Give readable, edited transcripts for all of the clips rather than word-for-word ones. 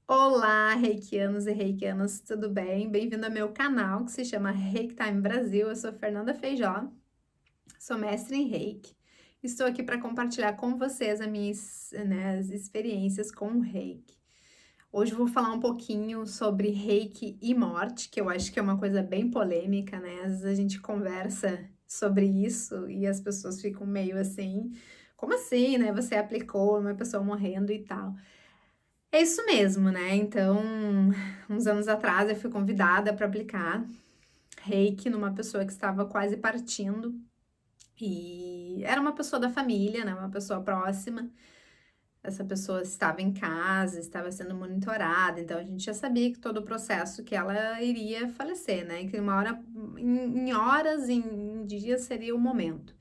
Olá, reikianos e reikianas, tudo bem? Bem-vindo ao meu canal que se chama Reiki Time Brasil. Eu sou Fernanda Feijó, sou mestre em Reiki. Estou aqui para compartilhar com vocês as experiências com o Reiki. Hoje eu vou falar um pouquinho sobre Reiki e morte, que eu acho que é uma coisa bem polêmica, né? Às vezes a gente conversa sobre isso e as pessoas ficam meio assim, como assim, né? Você aplicou uma pessoa morrendo e tal. É isso mesmo, né, então, uns anos atrás eu fui convidada para aplicar reiki numa pessoa que estava quase partindo, e era uma pessoa da família, né, uma pessoa próxima. Essa pessoa estava em casa, estava sendo monitorada, então a gente já sabia que todo o processo que ela iria falecer, né, que uma hora em horas, em dias seria o momento.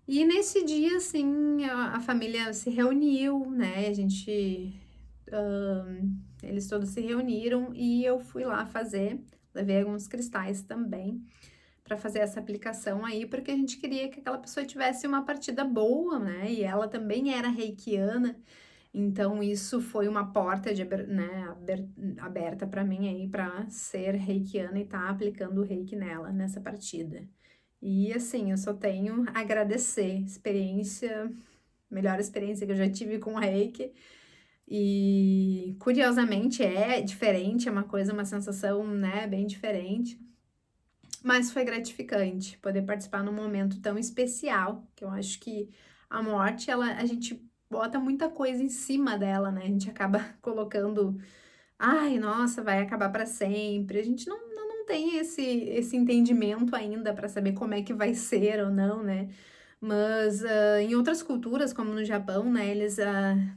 E nesse dia, assim, a família se reuniu, né, a gente eles todos se reuniram e eu fui lá fazer, levei alguns cristais também para fazer essa aplicação aí, porque a gente queria que aquela pessoa tivesse uma partida boa, né? E ela também era reikiana, então isso foi uma porta aberta para mim aí para ser reikiana e estar aplicando o reiki nela nessa partida. E assim, eu só tenho a agradecer, melhor experiência que eu já tive com o reiki. E curiosamente é diferente, é uma coisa, uma sensação, né, bem diferente, mas foi gratificante poder participar num momento tão especial, que eu acho que a morte, a gente bota muita coisa em cima dela, né? A gente acaba colocando, ai, nossa, vai acabar para sempre. A gente não tem esse entendimento ainda para saber como é que vai ser ou não, né? Mas, em outras culturas, como no Japão, né, eles,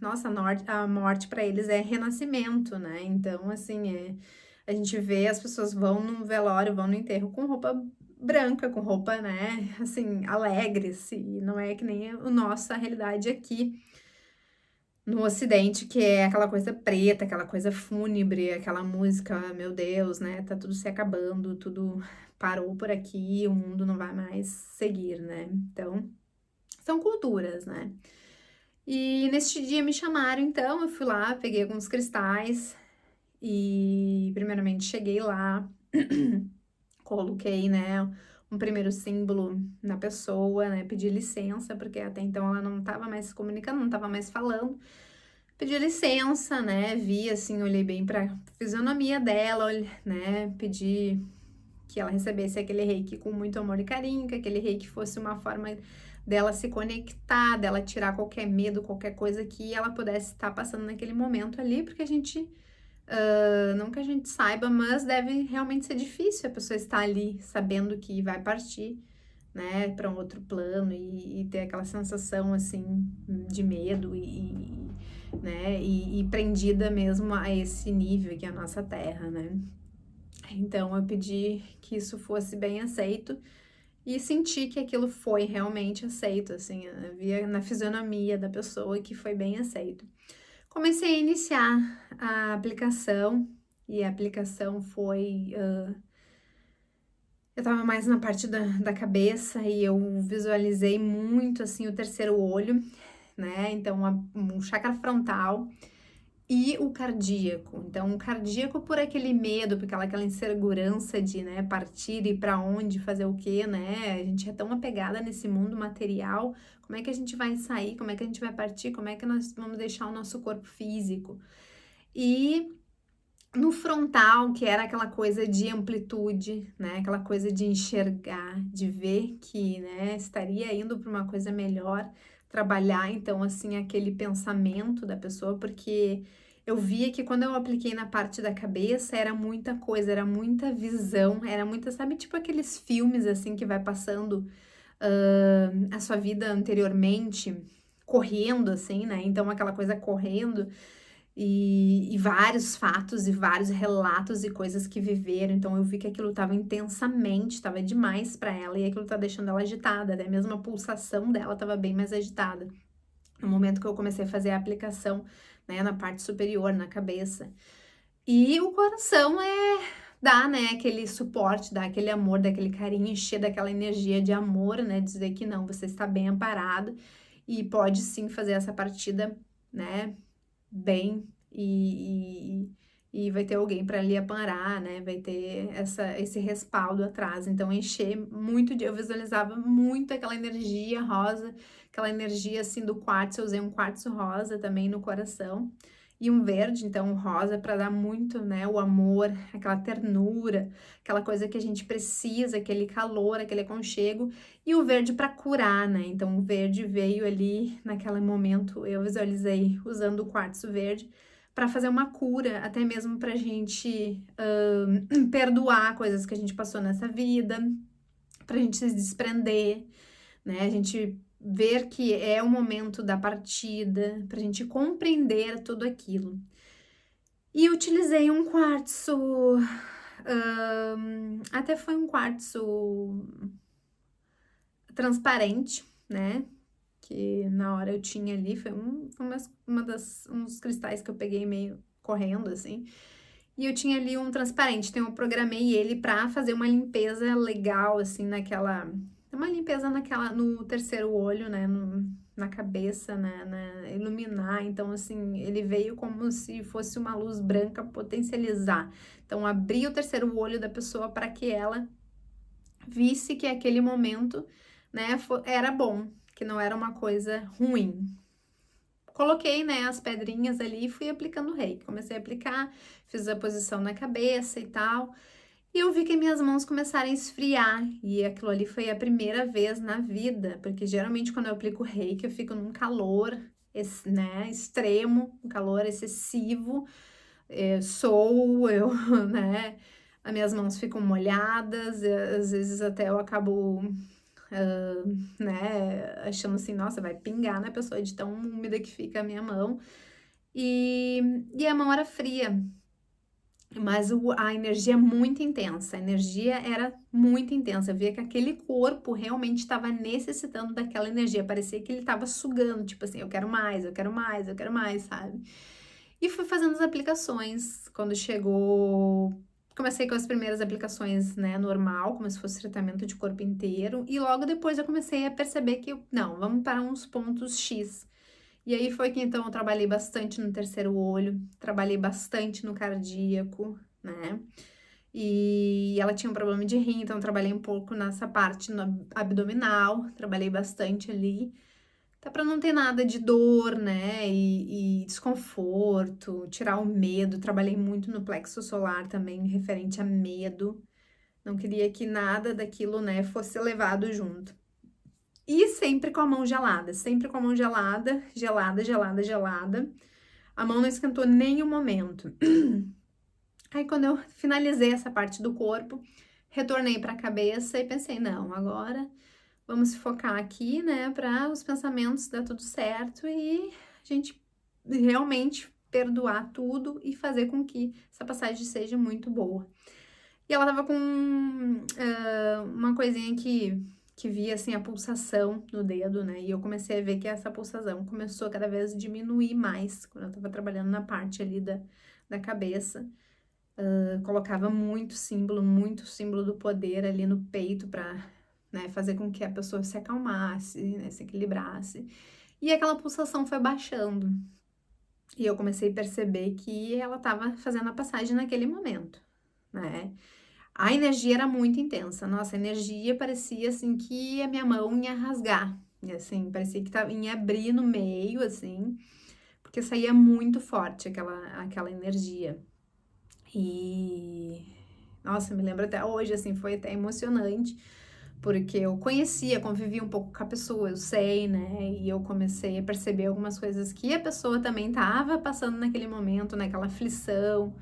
nossa, a morte para eles é renascimento, né, então, assim, a gente vê as pessoas vão no velório, vão no enterro com roupa branca, com roupa, né, assim, alegres, e não é que nem a nossa realidade aqui no Ocidente, que é aquela coisa preta, aquela coisa fúnebre, aquela música, meu Deus, né, tá tudo se acabando, tudo parou por aqui, o mundo não vai mais seguir, né, então são culturas, né. E neste dia me chamaram então, eu fui lá, peguei alguns cristais e primeiramente cheguei lá, coloquei, né, um primeiro símbolo na pessoa, né, pedi licença, porque até então ela não estava mais se comunicando, não estava mais falando. Pedi licença, né, vi assim, olhei bem pra fisionomia dela, né, pedi que ela recebesse aquele reiki com muito amor e carinho, que aquele reiki fosse uma forma dela se conectar, dela tirar qualquer medo, qualquer coisa que ela pudesse estar passando naquele momento ali, porque a gente, não que a gente saiba, mas deve realmente ser difícil a pessoa estar ali sabendo que vai partir, né, para um outro plano e ter aquela sensação assim de medo né, e prendida mesmo a esse nível que é a nossa Terra, né. Então eu pedi que isso fosse bem aceito e senti que aquilo foi realmente aceito, assim, via na fisionomia da pessoa que foi bem aceito. Comecei a iniciar a aplicação e a aplicação foi, eu estava mais na parte da cabeça e eu visualizei muito, assim, o terceiro olho, né, então o chakra frontal e o cardíaco. Então, o cardíaco por aquele medo, por aquela insegurança de, né, partir e para onde, fazer o quê, né? A gente é tão apegada nesse mundo material. Como é que a gente vai sair? Como é que a gente vai partir? Como é que nós vamos deixar o nosso corpo físico? E no frontal, que era aquela coisa de amplitude, né? Aquela coisa de enxergar, de ver que, né, estaria indo para uma coisa melhor, trabalhar então assim aquele pensamento da pessoa, porque eu via que quando eu apliquei na parte da cabeça era muita coisa, era muita visão, era muita, sabe, tipo aqueles filmes assim que vai passando a sua vida anteriormente, correndo assim, né? Então aquela coisa correndo e vários fatos e vários relatos e coisas que viveram, então eu vi que aquilo estava intensamente, estava demais para ela e aquilo tá deixando ela agitada, até mesmo a pulsação dela estava bem mais agitada. No momento que eu comecei a fazer a aplicação, né, na parte superior, na cabeça. E o coração dar, né, aquele suporte, dar aquele amor, daquele carinho, encher daquela energia de amor, né, dizer que não, você está bem amparado e pode sim fazer essa partida, né, bem e vai ter alguém para ali amparar, né? Vai ter esse respaldo atrás. Então, eu visualizava muito aquela energia rosa, aquela energia assim do quartzo. Eu usei um quartzo rosa também no coração e um verde, então rosa para dar muito, né, o amor, aquela ternura, aquela coisa que a gente precisa, aquele calor, aquele aconchego, e o verde para curar, né? Então o verde veio ali naquele momento, eu visualizei usando o quartzo verde para fazer uma cura, até mesmo pra gente perdoar coisas que a gente passou nessa vida, pra gente se desprender, né? A gente ver que é o momento da partida, pra gente compreender tudo aquilo. E utilizei um quartzo, até foi um quartzo transparente, né? Que na hora eu tinha ali, foi uns cristais que eu peguei meio correndo, assim. E eu tinha ali um transparente, então eu programei ele pra fazer uma limpeza legal, assim, uma limpeza no terceiro olho, né, na cabeça, né, iluminar. Então, assim, ele veio como se fosse uma luz branca potencializar. Então, abri o terceiro olho da pessoa para que ela visse que aquele momento, né, era bom, que não era uma coisa ruim. Coloquei, né, as pedrinhas ali e fui aplicando o reiki. Comecei a aplicar, fiz a posição na cabeça e tal. E eu vi que minhas mãos começaram a esfriar. E aquilo ali foi a primeira vez na vida, porque geralmente quando eu aplico reiki eu fico num calor, né, extremo, um calor excessivo. Eu, né, as minhas mãos ficam molhadas, às vezes até eu acabo né, achando assim, nossa, vai pingar na pessoa de tão úmida que fica a minha mão. E a mão era fria, mas a energia é muito intensa, a energia era muito intensa. Eu via que aquele corpo realmente estava necessitando daquela energia, parecia que ele estava sugando, tipo assim, eu quero mais, eu quero mais, eu quero mais, sabe? E fui fazendo as aplicações. Quando chegou, comecei com as primeiras aplicações, né, normal, como se fosse tratamento de corpo inteiro, e logo depois eu comecei a perceber que, não, vamos para uns pontos X. E aí foi que então eu trabalhei bastante no terceiro olho, trabalhei bastante no cardíaco, né? E ela tinha um problema de rim, então eu trabalhei um pouco nessa parte no abdominal, trabalhei bastante ali. Tá para não ter nada de dor, né? E desconforto, tirar o medo. Trabalhei muito no plexo solar também, referente a medo. Não queria que nada daquilo, né, fosse levado junto. E sempre com a mão gelada, sempre com a mão gelada, gelada, gelada, gelada. A mão não esquentou nem um momento. Aí quando eu finalizei essa parte do corpo, retornei para a cabeça e pensei, não, agora vamos focar aqui, né, para os pensamentos dar tudo certo e a gente realmente perdoar tudo e fazer com que essa passagem seja muito boa. E ela tava com uma coisinha que via, assim, a pulsação no dedo, né, e eu comecei a ver que essa pulsação começou a cada vez diminuir mais quando eu tava trabalhando na parte ali da cabeça. Colocava muito símbolo do poder ali no peito para, né, fazer com que a pessoa se acalmasse, né, se equilibrasse. E aquela pulsação foi baixando. E eu comecei a perceber que ela estava fazendo a passagem naquele momento, né? A energia era muito intensa. Nossa, a energia parecia assim que a minha mão ia rasgar. E, assim, parecia que ia abrir no meio, assim, porque saía muito forte aquela energia. E nossa, me lembro até hoje, assim, foi até emocionante, porque eu conhecia, convivia um pouco com a pessoa, eu sei, né? E eu comecei a perceber algumas coisas que a pessoa também estava passando naquele momento, naquela aflição.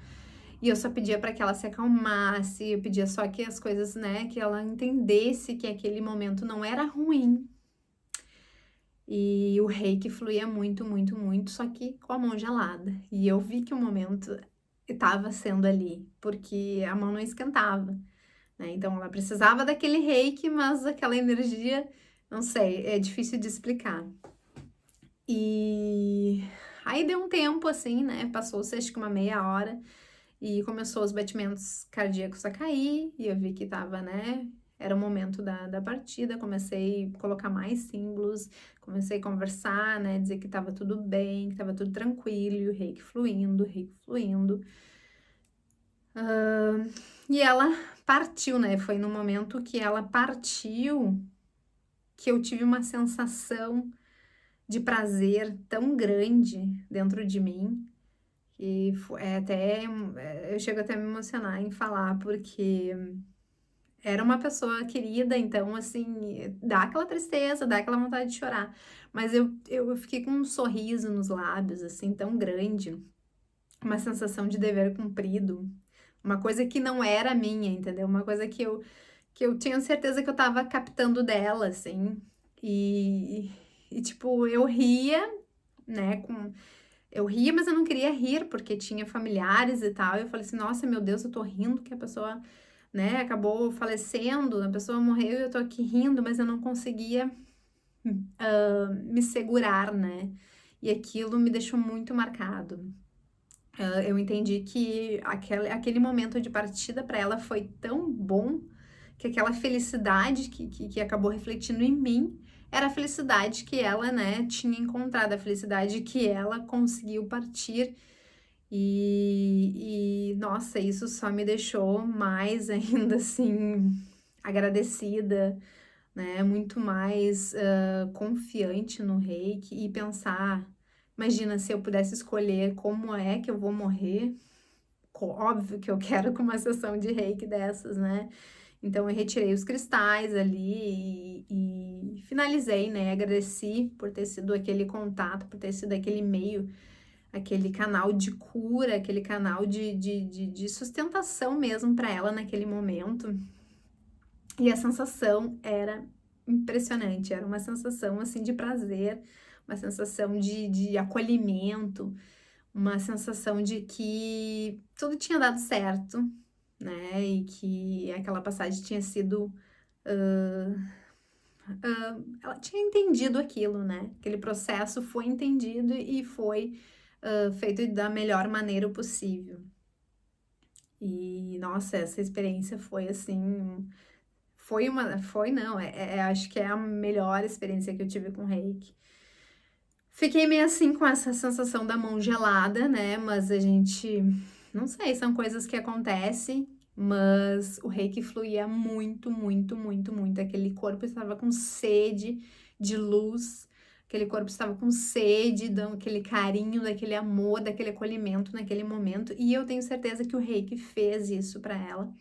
E eu só pedia para que ela se acalmasse, eu pedia só que as coisas, né, que ela entendesse que aquele momento não era ruim. E o reiki fluía muito, muito, muito, só que com a mão gelada. E eu vi que o momento estava sendo ali, porque a mão não esquentava, né? Então ela precisava daquele reiki, mas aquela energia, não sei, é difícil de explicar. E aí deu um tempo assim, né? Passou-se acho que uma meia hora e começou os batimentos cardíacos a cair, e eu vi que tava, né, era o momento da partida, comecei a colocar mais símbolos, comecei a conversar, né, dizer que estava tudo bem, que estava tudo tranquilo, e o reiki fluindo, o reiki fluindo. E ela partiu, né, foi no momento que ela partiu que eu tive uma sensação de prazer tão grande dentro de mim, que eu chego até a me emocionar em falar, porque era uma pessoa querida, então, assim, dá aquela tristeza, dá aquela vontade de chorar. Mas eu fiquei com um sorriso nos lábios, assim, tão grande, uma sensação de dever cumprido, uma coisa que não era minha, entendeu? Uma coisa que eu tinha certeza que eu tava captando dela, assim, e, tipo, eu ria, né, eu ria, mas eu não queria rir, porque tinha familiares e tal, e eu falei assim, nossa, meu Deus, eu tô rindo que a pessoa, né, acabou falecendo, a pessoa morreu e eu tô aqui rindo, mas eu não conseguia me segurar, né, e aquilo me deixou muito marcado. Eu entendi que aquele momento de partida para ela foi tão bom que aquela felicidade que acabou refletindo em mim era a felicidade que ela, né, tinha encontrado, a felicidade que ela conseguiu partir. Nossa, isso só me deixou mais ainda assim agradecida, né? Muito mais confiante no reiki e pensar. Imagina se eu pudesse escolher como é que eu vou morrer. Óbvio que eu quero com uma sessão de reiki dessas, né? Então eu retirei os cristais ali e finalizei, né? Agradeci por ter sido aquele contato, por ter sido aquele meio, aquele canal de cura, aquele canal de sustentação mesmo para ela naquele momento. E a sensação era impressionante, era uma sensação assim de prazer, uma sensação de acolhimento, uma sensação de que tudo tinha dado certo, né? E que aquela passagem tinha sido. Ela tinha entendido aquilo, né? Aquele processo foi entendido e foi feito da melhor maneira possível. E, nossa, essa experiência foi assim. Foi não, acho que é a melhor experiência que eu tive com reiki. Fiquei meio assim com essa sensação da mão gelada, né? Mas a gente, não sei, são coisas que acontecem, mas o reiki fluía muito, muito, muito, muito. Aquele corpo estava com sede de luz, aquele corpo estava com sede, dando aquele carinho, daquele amor, daquele acolhimento naquele momento. E eu tenho certeza que o reiki fez isso para ela.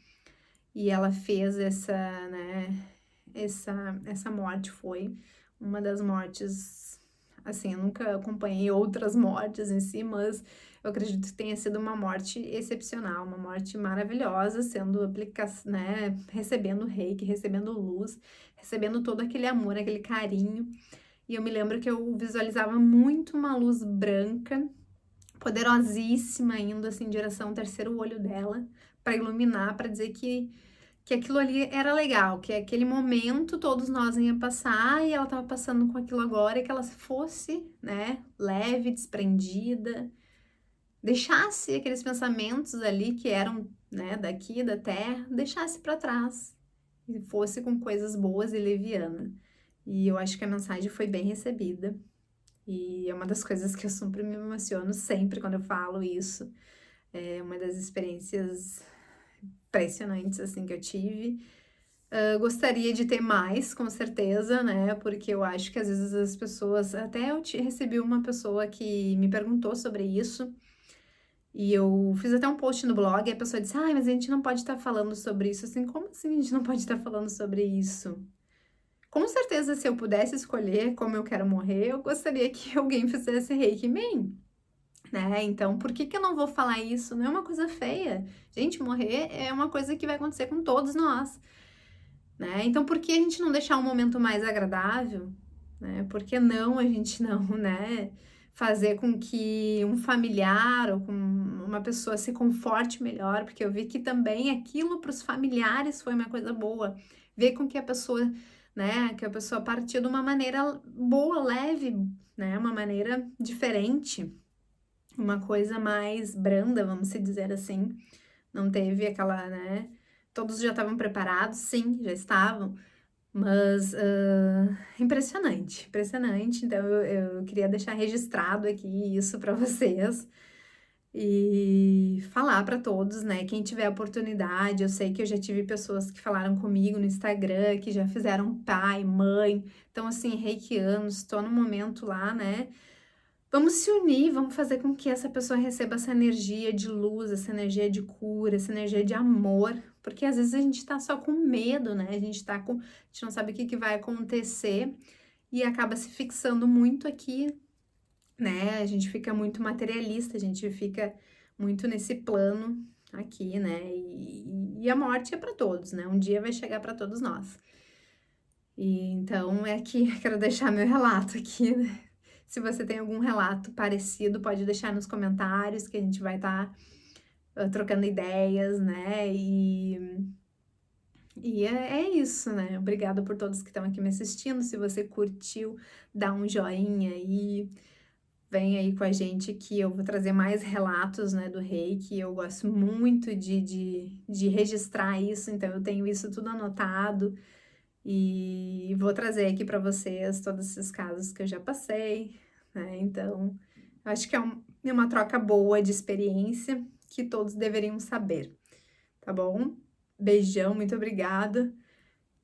E ela fez né, essa morte foi uma das mortes, assim, eu nunca acompanhei outras mortes em si, mas eu acredito que tenha sido uma morte excepcional, uma morte maravilhosa, sendo né, recebendo reiki, recebendo luz, recebendo todo aquele amor, aquele carinho. E eu me lembro que eu visualizava muito uma luz branca, poderosíssima, indo assim em direção ao terceiro olho dela, para iluminar, para dizer que aquilo ali era legal, que aquele momento todos nós ia passar e ela estava passando com aquilo agora, e que ela fosse, né, leve, desprendida, deixasse aqueles pensamentos ali que eram, né, daqui da terra, deixasse para trás e fosse com coisas boas e leviana. E eu acho que a mensagem foi bem recebida. E é uma das coisas que eu sempre me emociono sempre quando eu falo isso. É uma das experiências impressionantes assim que eu tive. Gostaria de ter mais, com certeza, né? Porque eu acho que às vezes as pessoas. Até recebi uma pessoa que me perguntou sobre isso. E eu fiz até um post no blog e a pessoa disse: ai, mas a gente não pode estar falando sobre isso. Assim, como assim a gente não pode estar falando sobre isso? Com certeza, se eu pudesse escolher como eu quero morrer, eu gostaria que alguém fizesse reiki em mim, né? Então, por que que eu não vou falar isso? Não é uma coisa feia. Gente, morrer é uma coisa que vai acontecer com todos nós. Né? Então, por que a gente não deixar um momento mais agradável, né? Por que não a gente não, né? Fazer com que um familiar ou com uma pessoa se conforte melhor, porque eu vi que também aquilo para os familiares foi uma coisa boa. Ver com que a pessoa, né? Que a pessoa partiu de uma maneira boa, leve, né? Uma maneira diferente, uma coisa mais branda, vamos se dizer assim. Não teve aquela, né? todos já estavam preparados? Sim, já estavam. Mas, impressionante, impressionante. Então eu queria deixar registrado aqui isso para vocês e falar para todos, né, quem tiver oportunidade. Eu sei que eu já tive pessoas que falaram comigo no Instagram, que já fizeram pai, mãe. Então, assim, reikianos, estou no momento lá, né, vamos se unir, vamos fazer com que essa pessoa receba essa energia de luz, essa energia de cura, essa energia de amor, porque às vezes a gente tá só com medo, né? A gente não sabe o que que vai acontecer e acaba se fixando muito aqui, né? A gente fica muito materialista, a gente fica muito nesse plano aqui, né? E a morte é para todos, né? Um dia vai chegar para todos nós. E então é que quero deixar meu relato aqui, né? Se você tem algum relato parecido, pode deixar nos comentários que a gente vai estar trocando ideias, né? É isso, né? Obrigada por todos que estão aqui me assistindo. Se você curtiu, dá um joinha aí. Vem aí com a gente que eu vou trazer mais relatos, né, do Reiki. Eu gosto muito de registrar isso, então eu tenho isso tudo anotado. E vou trazer aqui para vocês todos esses casos que eu já passei, né? Então, eu acho que é uma troca boa de experiência que todos deveriam saber, tá bom? Beijão, muito obrigada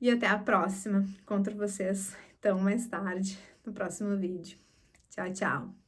e até a próxima. Encontro vocês então mais tarde no próximo vídeo. Tchau, tchau.